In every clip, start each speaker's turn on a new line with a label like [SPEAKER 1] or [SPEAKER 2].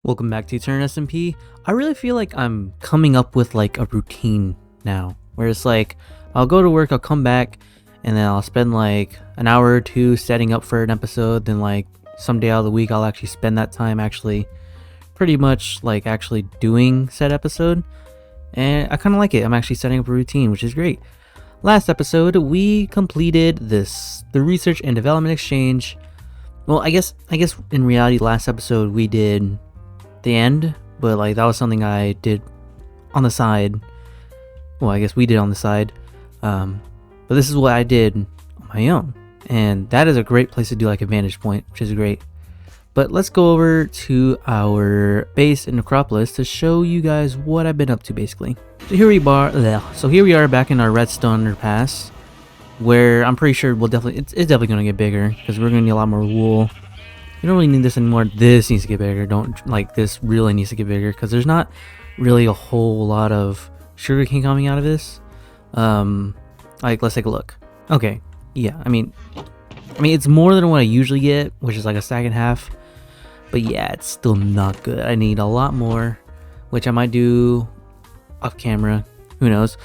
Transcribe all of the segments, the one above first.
[SPEAKER 1] Welcome back to Eterna SMP. I really feel like I'm coming up with like a routine now, where it's like I'll go to work, I'll come back, and then I'll spend like an hour or two setting up for an episode. Then like some day out of the week I'll actually spend that time actually pretty much like actually doing said episode, and I kind of like it. I'm actually setting up a routine, which is great. Last episode we completed the research and development exchange. Well, I guess in reality last episode we did the end, but like that was something I did on the side. Well, I guess we did on the side, but this is what I did on my own, and that is a great place to do like a vantage point, which is great. But let's go over to our base in Necropolis to show you guys what I've been up to basically. So here we are back in our redstone underpass, where I'm pretty sure it's definitely gonna get bigger because we're gonna need a lot more wool. You don't really need this anymore. This needs to get bigger. This really needs to get bigger because there's not really a whole lot of sugarcane coming out of this. Like, let's take a look. Okay, yeah, I mean it's more than what I usually get, which is like a sack and a half. But yeah, it's still not good. I need a lot more, which I might do off camera. Who knows?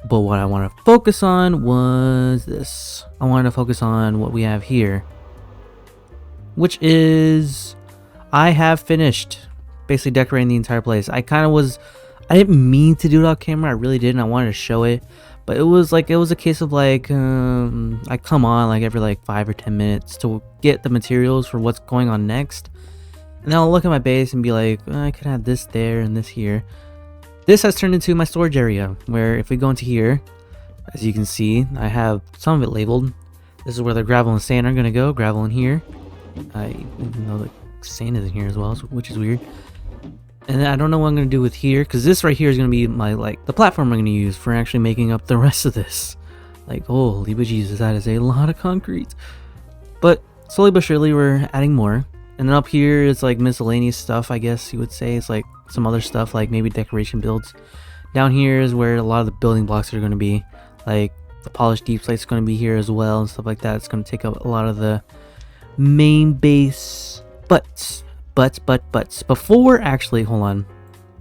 [SPEAKER 1] But what I want to focus on was this. I wanted to focus on what we have here, which is I have finished basically decorating the entire place. I didn't mean to do it off camera. I really didn't. I wanted to show it, but it was a case of like I come on like every like 5 or 10 minutes to get the materials for what's going on next, and then I'll look at my base and be like, I could have this there and this here. This has turned into my storage area, where if we go into here, as you can see, I have some of it labeled. This is where the gravel and sand are gonna go. Gravel in here. I even know the sand is in here as well, which is weird. And then I don't know what I'm gonna do with here, because this right here is gonna be my the platform I'm gonna use for actually making up the rest of this. Like, holy bejesus, that is a lot of concrete. But slowly but surely we're adding more. And then up here is like miscellaneous stuff, I guess you would say. It's like some other stuff, like maybe decoration builds. Down here is where a lot of the building blocks are gonna be. Like the polished deep slate is gonna be here as well and stuff like that. It's gonna take up a lot of the main base. But before actually, hold on,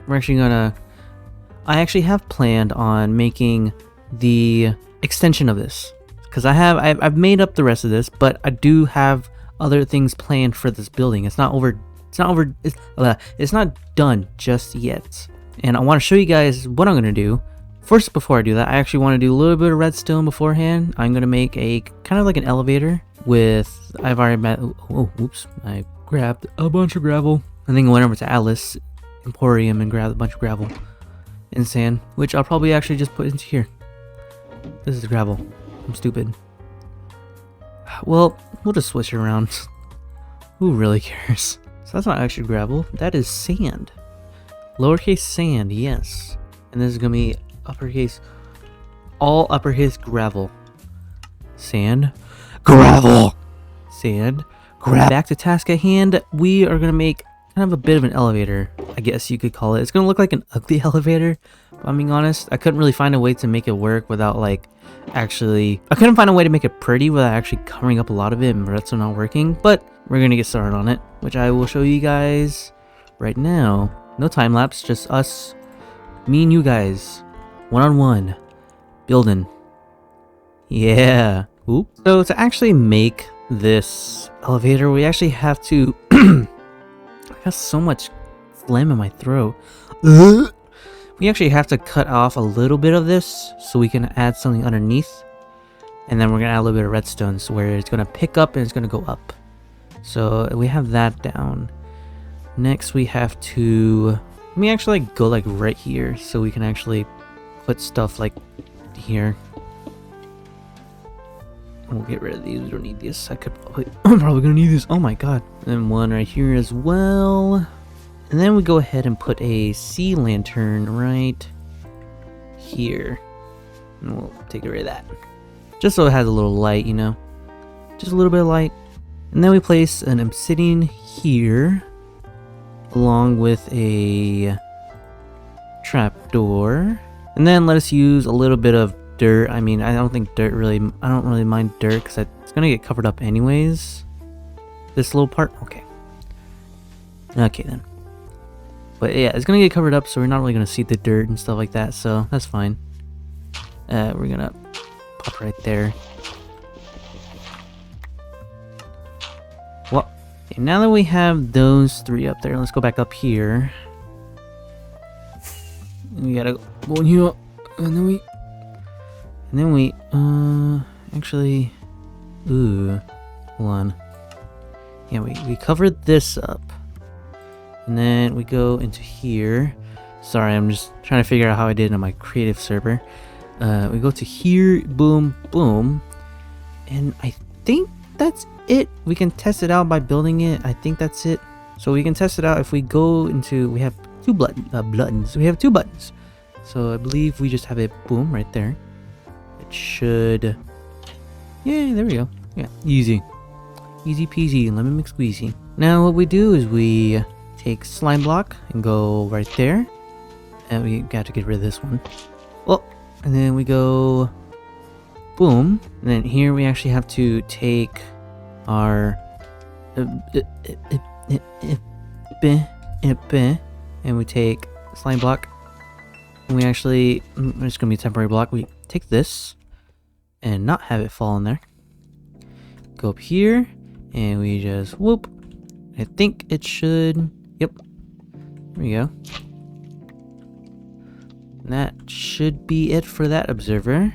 [SPEAKER 1] I actually have planned on making the extension of this, because I've made up the rest of this, but I do have other things planned for this building. It's not done just yet, and I want to show you guys what I'm gonna do. First, before I do that, I actually want to do a little bit of redstone beforehand. I'm gonna make a kind of like an elevator with, I grabbed a bunch of gravel. I think I went over to Alice Emporium and grabbed a bunch of gravel and sand, which I'll probably actually just put into here. This is gravel. I'm stupid. Well, we'll just switch it around. Who really cares? So that's not actually gravel. That is sand. Lowercase sand, yes. And this is gonna be uppercase, all uppercase gravel. Sand. Gravel. Sand. Back to task at hand. We are gonna make kind of a bit of an elevator, I guess you could call it. It's gonna look like an ugly elevator, if I'm being honest. I couldn't really find a way to make it work without I couldn't find a way to make it pretty without actually covering up a lot of it, and that's not working. But we're gonna get started on it, which I will show you guys right now. No time lapse, just us, me and you guys, one-on-one, building. Yeah. Oop. So to actually make this elevator, we actually have to I got so much phlegm in my throat. We actually have to cut off a little bit of this so we can add something underneath, and then we're gonna add a little bit of redstone, so where it's gonna pick up and it's gonna go up. So we have that down. Next we have to, let me actually go right here so we can actually put stuff like here. We'll get rid of these. We don't need this. I'm probably gonna need this. Oh my god. And one right here as well. And then we go ahead and put a sea lantern right here. And we'll take rid of that. Just so it has a little light, you know. Just a little bit of light. And then we place an obsidian here, along with a trapdoor. And then let us use a little bit of dirt. I mean, I don't really mind dirt because it's gonna get covered up anyways. This little part, okay then. But yeah, it's gonna get covered up, so we're not really gonna see the dirt and stuff like that, so that's fine. We're gonna pop right there. Well, okay, now that we have those 3 up there, let's go back up here. We gotta go in here, and then we actually, hold on. Yeah, we covered this up, and then we go into here. Sorry, I'm just trying to figure out how I did it on my creative server. We go to here, boom, boom, and I think that's it. We can test it out by building it. I think that's it. So we can test it out if we go into, we have 2 buttons. We have 2 buttons. So I believe we just have it, boom, right there. It should, yeah, there we go. Yeah, easy. Easy peasy, lemon McSqueezy. Now what we do is we take slime block and go right there. And we got to get rid of this one. Well, and then we go boom. And then here we actually have to take our and we take slime block. And we actually, it's gonna be a temporary block. We take this and not have it fall in there. Go up here and we just whoop. I think it should, yep. There we go. And that should be it for that observer.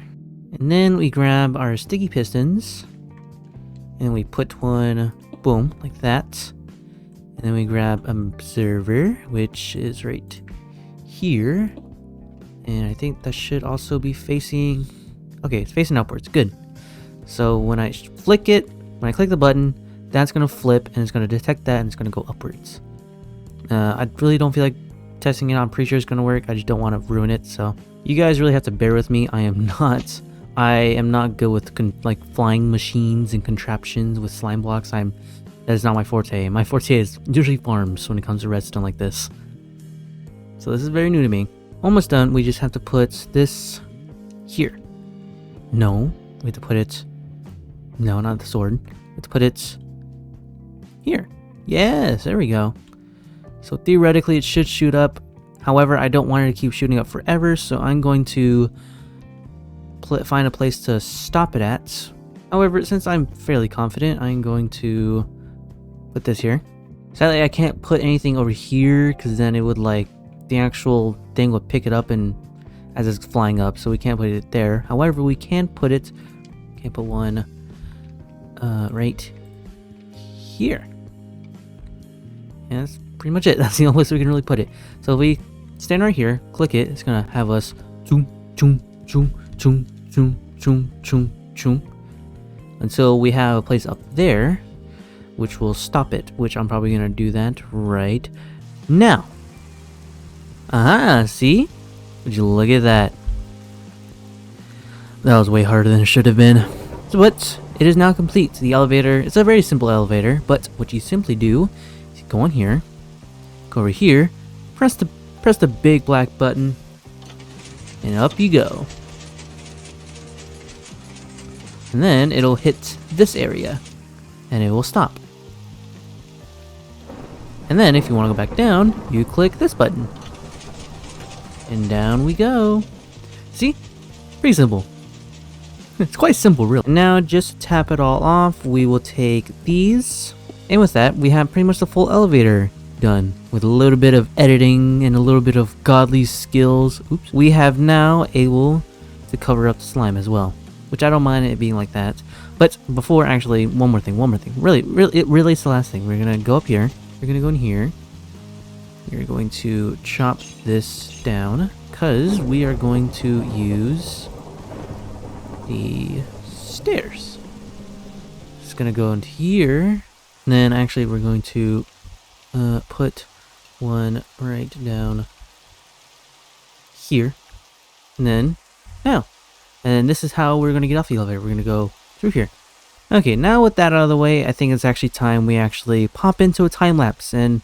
[SPEAKER 1] And then we grab our sticky pistons and we put one, boom, like that. And then we grab observer, which is right here. And I think that should also be facing, okay, it's facing upwards, good. So when I flick it, when I click the button, that's gonna flip and it's gonna detect that and it's gonna go upwards. I really don't feel like testing it. I'm pretty sure it's gonna work. I just don't want to ruin it. So you guys really have to bear with me. I am not good with like flying machines and contraptions with slime blocks. That is not my forte. My forte is usually farms when it comes to redstone like this. So this is very new to me. Almost done. We just have to put this here. No, we have to put it, no, not the sword. We have to put it here. Yes, there we go. So theoretically it should shoot up. However, I don't want it to keep shooting up forever, so I'm going to find a place to stop it at. However, since I'm fairly confident, I'm going to put this here. Sadly, I can't put anything over here because then it would like, the actual thing would pick it up and as it's flying up, so we can't put it there. However, we can put it, put one right here. And that's pretty much it. That's the only place we can really put it. So if we stand right here, click it, it's gonna have us zoom, zoom, zoom, zoom, zoom, zoom, zoom, zoom, until we have a place up there, which will stop it, which I'm probably gonna do that right now. See? Would you look at that? That was way harder than it should have been. But it is now complete. The elevator, it's a very simple elevator, but what you simply do is you go in here, go over here, press the big black button, and up you go. And then it'll hit this area, and it will stop. And then if you want to go back down, you click this button. And down we go. See? Pretty simple. It's quite simple, really. Now, just to tap it all off, we will take these. And with that, we have pretty much the full elevator done. With a little bit of editing and a little bit of godly skills. Oops. We have now able to cover up the slime as well. Which I don't mind it being like that. But before, actually, one more thing. Really, it's the last thing. We're going to go up here. We're going to go in here. We're going to chop this down because we are going to use the stairs. Just gonna go into here, and then actually we're going to put one right down here, and then now, and this is how we're gonna get off the elevator. We're gonna go through here. Okay, now with that out of the way, I think it's actually time we actually pop into a time lapse and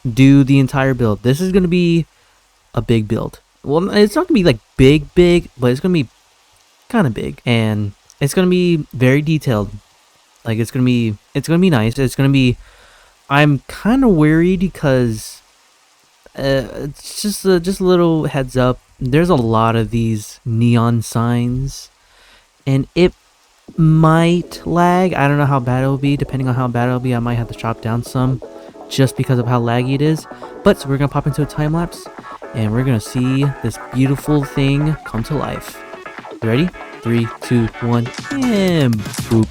[SPEAKER 1] do the entire build. This is going to be a big build. Well, it's not gonna be like big, but it's gonna be kind of big, and it's gonna be very detailed. Like it's gonna be nice. It's gonna be. I'm kind of worried because it's just a little heads up. There's a lot of these neon signs, and it might lag. I don't know how bad it will be. Depending on how bad it will be, I might have to chop down some, just because of how laggy it is. But so we're gonna pop into a time lapse, and we're gonna see this beautiful thing come to life. You ready? 3, 2, 1, and boop.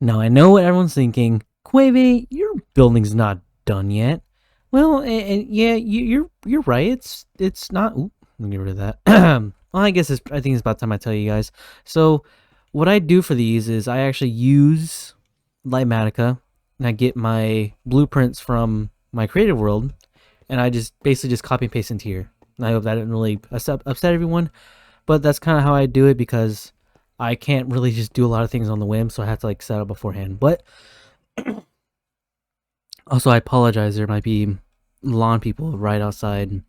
[SPEAKER 1] Now I know what everyone's thinking. Quevey, your building's not done yet. Well, and yeah, you're right. It's not. Ooh, let me get rid of that. Well, I guess I think it's about time I tell you guys. So, what I do for these is I actually use Lightmatica, and I get my blueprints from my creative world, and I just basically just copy and paste into here. And I hope that didn't really upset everyone, but that's kind of how I do it because I can't really just do a lot of things on the whim, so I have to like set up beforehand. But also, I apologize. There might be lawn people right outside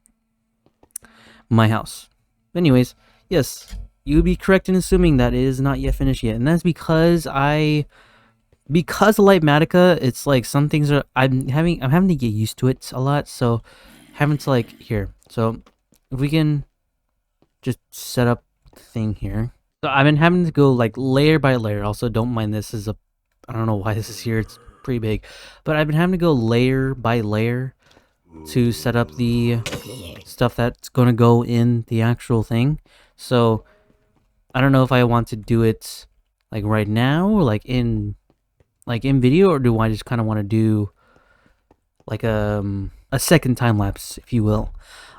[SPEAKER 1] my house. Anyways, yes, you would be correct in assuming that it is not yet finished yet, and that's because of Lightmatica, it's like some things are I'm having to get used to it a lot, so having to like here. So if we can just set up the thing here. So I've been having to go like layer by layer. Also, don't mind this is I don't know why this is here. It's pretty big, but I've been having to go layer by layer to set up the stuff that's going to go in the actual thing. So I don't know if I want to do it like right now or like in video, or do I just kind of want to do like a second time lapse, if you will.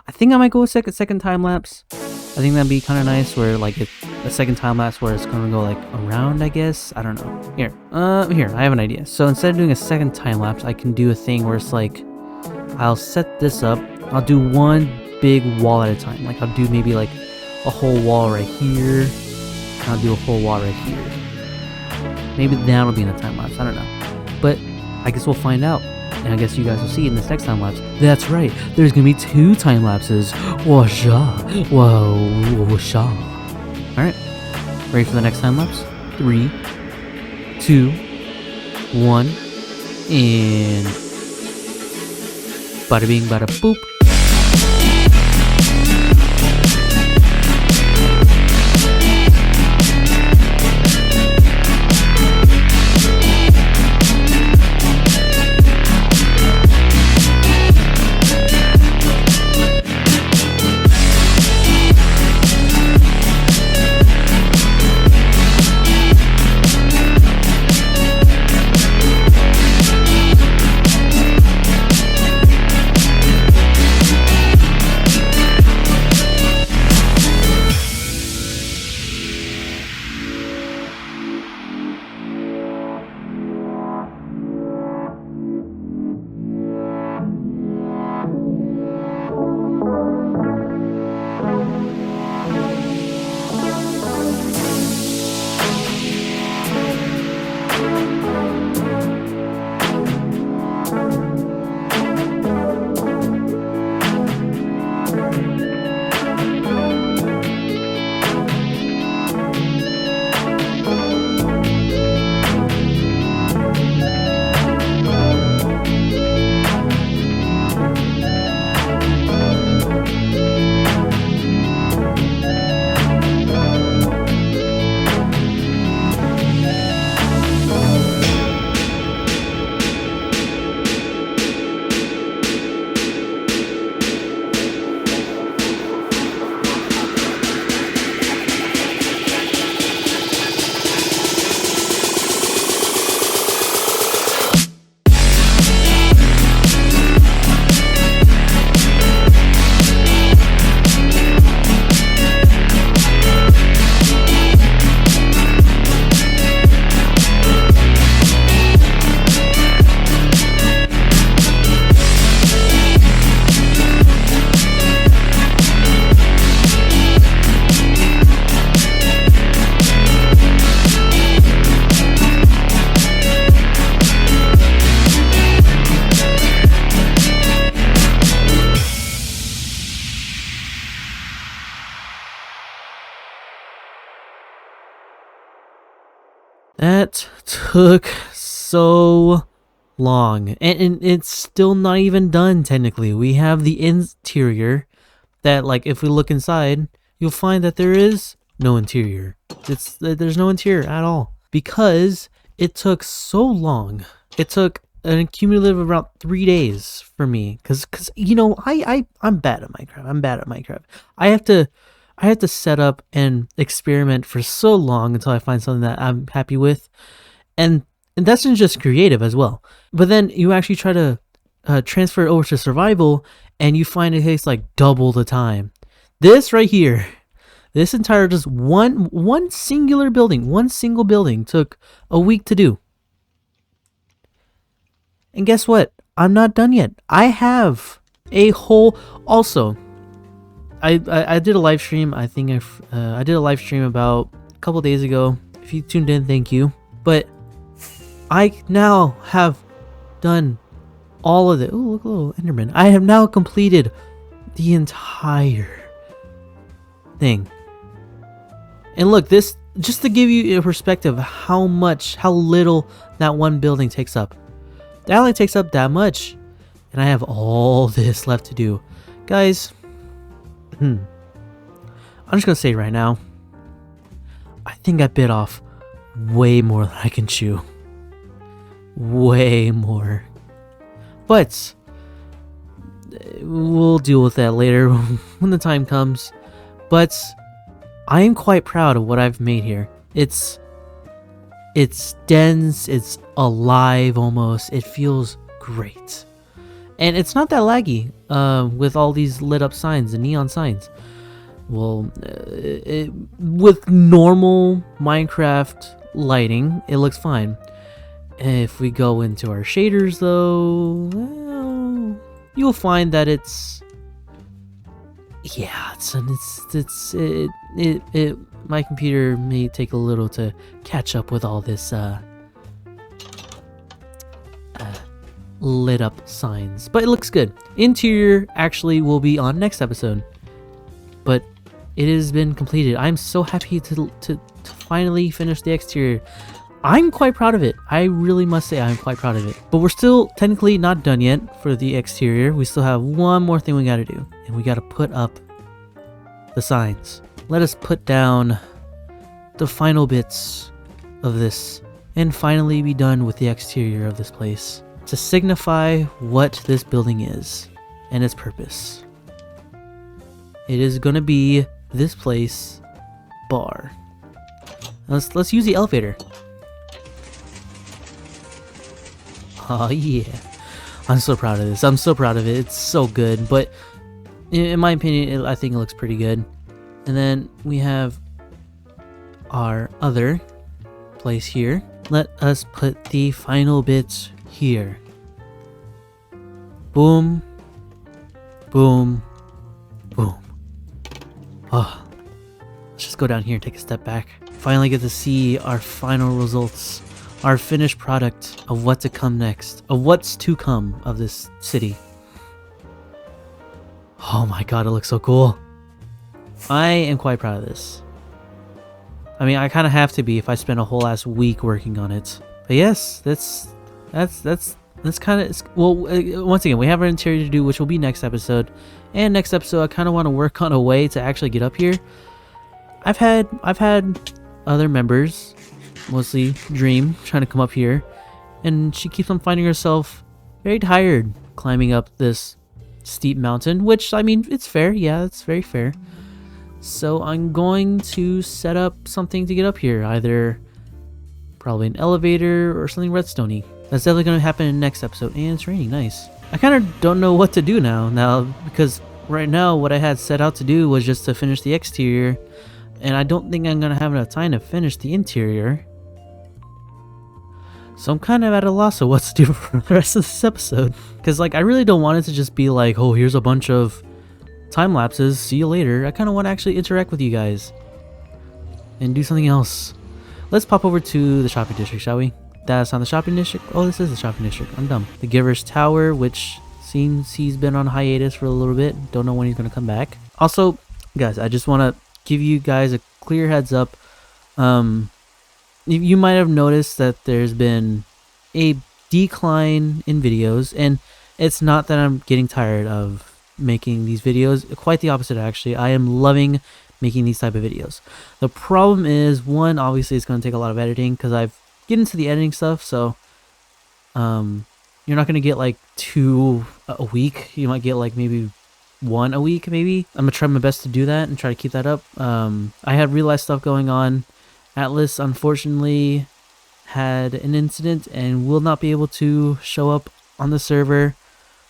[SPEAKER 1] I think I might go a second time lapse. I think that'd be kind of nice, where like a second time lapse where it's gonna go like around, I guess. I don't know. Here, I have an idea. So instead of doing a second time lapse, I can do a thing where it's like, I'll set this up. I'll do one big wall at a time. Like I'll do maybe like a whole wall right here. And I'll do a whole wall right here. Maybe that'll be in a time lapse. I don't know, but I guess we'll find out. And I guess you guys will see in this next time lapse. That's right, there's gonna be 2 time lapses. Washa, whoa, washa. Alright, ready for the next time lapse? 3, 2, 1, and bada bing, bada boop. That took so long, and it's still not even done technically. We have the interior that, like, if we look inside, you'll find that there is no interior. There's no interior at all because it took so long. It took an cumulative of around 3 days for me because you know I'm bad at Minecraft. I have to set up and experiment for so long until I find something that I'm happy with, and that's not just creative as well. But then you actually try to transfer it over to survival, and you find it takes like double the time. This right here, this entire just one single building took a week to do. And guess what? I'm not done yet. I have a whole. Also, I did a live stream. I think I did a live stream about a couple days ago. If you tuned in, thank you. But I now have done all of it. Oh, look, a little Enderman. I have now completed the entire thing. And look, this just to give you a perspective of how little that one building takes up. That only takes up that much, and I have all this left to do, guys. I'm just gonna say right now, I think I bit off way more than I can chew. Way more. But we'll deal with that later when the time comes. But I am quite proud of what I've made here. It's dense, it's alive almost. It feels great. And it's not that laggy with all these lit up signs and neon signs. Well, with normal Minecraft lighting, it looks fine. If we go into our shaders though, well, you'll find that my computer may take a little to catch up with all this lit up signs, but it looks good. Interior actually will be on next episode, but it has been completed. I'm so happy to finally finish the exterior. I'm quite proud of it. I really must say I'm quite proud of it. But we're still technically not done yet for the exterior. We still have one more thing we gotta do, and we gotta put up the signs. Let us put down the final bits of this and finally be done with the exterior of this place to signify what this building is and its purpose. It is gonna be this place bar. Let's use the elevator. Oh yeah, I'm so proud of this. I'm so proud of it. It's so good, but in my opinion, I think it looks pretty good. And then we have our other place here. Let us put the final bits here. Boom, boom, boom. Oh, let's just go down here and take a step back. Finally get to see our final results. Our finished product of what to come next, of what's to come of this city. Oh my god, it looks so cool. I am quite proud of this. I mean, I kind of have to be if I spend a whole ass week working on it. But yes, that's kind of, well, once again, we have our interior to do, which will be next episode. And next episode, I kind of want to work on a way to actually get up here. I've had other members, mostly Dream, trying to come up here, and she keeps on finding herself very tired climbing up this steep mountain, which, I mean, it's fair. Yeah, it's very fair. So I'm going to set up something to get up here, either probably an elevator or something redstone-y. That's definitely going to happen in the next episode. And it's raining, nice. I kind of don't know what to do now because right now what I had set out to do was just to finish the exterior, and I don't think I'm going to have enough time to finish the interior. So I'm kind of at a loss of what to do for the rest of this episode. Because, like, I really don't want it to just be like, oh, here's a bunch of time lapses, see you later. I kind of want to actually interact with you guys and do something else. Let's pop over to the shopping district, shall we? That's not the shopping district. Oh, this is the shopping district. I'm dumb. The Giver's Tower, which seems he's been on hiatus for a little bit. Don't know when he's going to come back. Also, guys, I just want to give you guys a clear heads up. you might have noticed that there's been a decline in videos, and it's not that I'm getting tired of making these videos. Quite the opposite, actually. I am loving making these type of videos. The problem is, one, obviously it's going to take a lot of editing because I've get into the editing stuff, so you're not going to get like 2 a week. You might get like maybe 1 a week, maybe. I'm gonna try my best to do that and try to keep that up. I had real life stuff going on. Atlas unfortunately had an incident and will not be able to show up on the server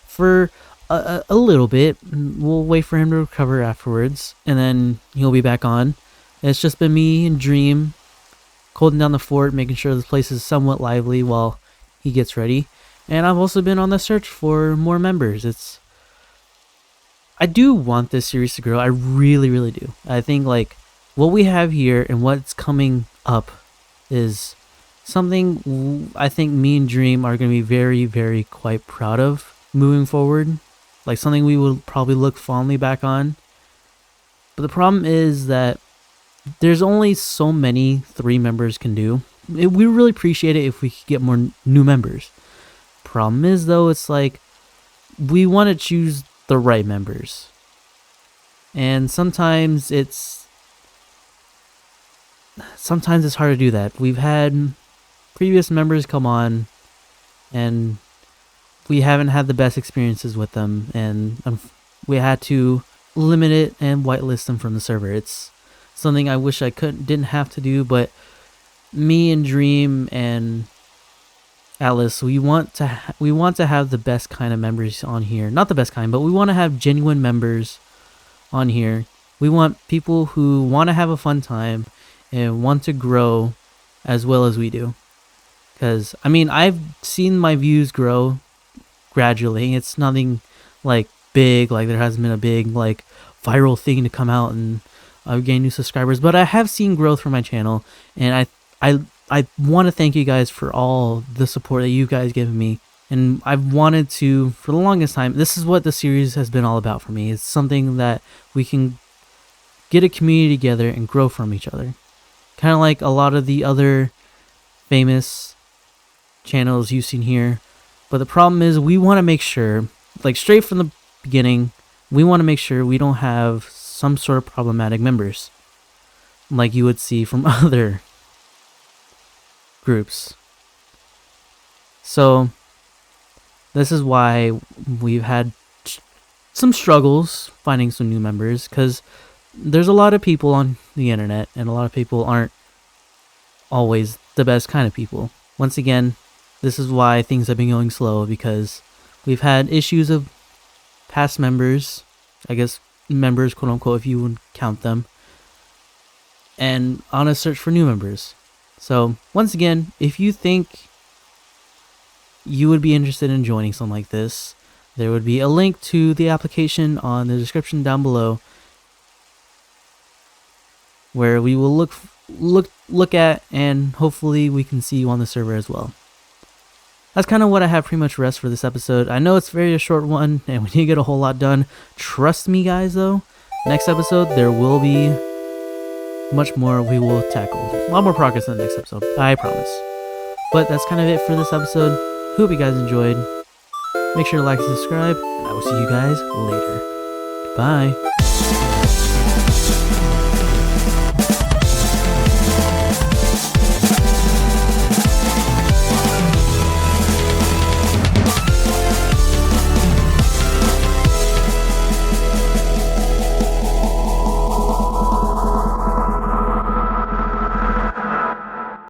[SPEAKER 1] for a little bit. We'll wait for him to recover afterwards, and then he'll be back on. It's just been me and Dream holding down the fort, making sure the place is somewhat lively while he gets ready. And I've also been on the search for more members. I do want this series to grow. I really, really do. I think like what we have here and what's coming up is something I think me and Dream are going to be very, very quite proud of moving forward. Like something we will probably look fondly back on. But the problem is that there's only so many 3 members can do. We really appreciate it if we could get more new members. Problem is though, it's like we want to choose the right members. And sometimes it's hard to do that. We've had previous members come on and we haven't had the best experiences with them, and we had to limit it and whitelist them from the server. It's something I wish I didn't have to do, but me and Dream and Atlas, we want to have the best kind of members on here. Not the best kind, but we want to have genuine members on here. We want people who want to have a fun time and want to grow as well as we do. Because, I mean, I've seen my views grow gradually. It's nothing like big, like there hasn't been a big like viral thing to come out and I've gained new subscribers, but I have seen growth from my channel, and I want to thank you guys for all the support that you guys given me. And I've wanted to, for the longest time, this is what the series has been all about for me. It's something that we can get a community together and grow from each other. Kind of like a lot of the other famous channels you've seen here. But the problem is we want to make sure, like straight from the beginning, we want to make sure we don't have some sort of problematic members like you would see from other groups. So this is why we've had some struggles finding some new members, because there's a lot of people on the internet and a lot of people aren't always the best kind of people. Once again, this is why things have been going slow, because we've had issues of past members, I guess members quote unquote if you would count them, and on a search for new members. So once again, if you think you would be interested in joining something like this, there would be a link to the application on the description down below, where we will look at, and hopefully we can see you on the server as well. That's kind of what I have pretty much rest for this episode. I know it's very a short one and we need to get a whole lot done. Trust me guys though, next episode there will be much more we will tackle. A lot more progress in the next episode, I promise. But that's kind of it for this episode. Hope you guys enjoyed. Make sure to like and subscribe, and I will see you guys later. Goodbye.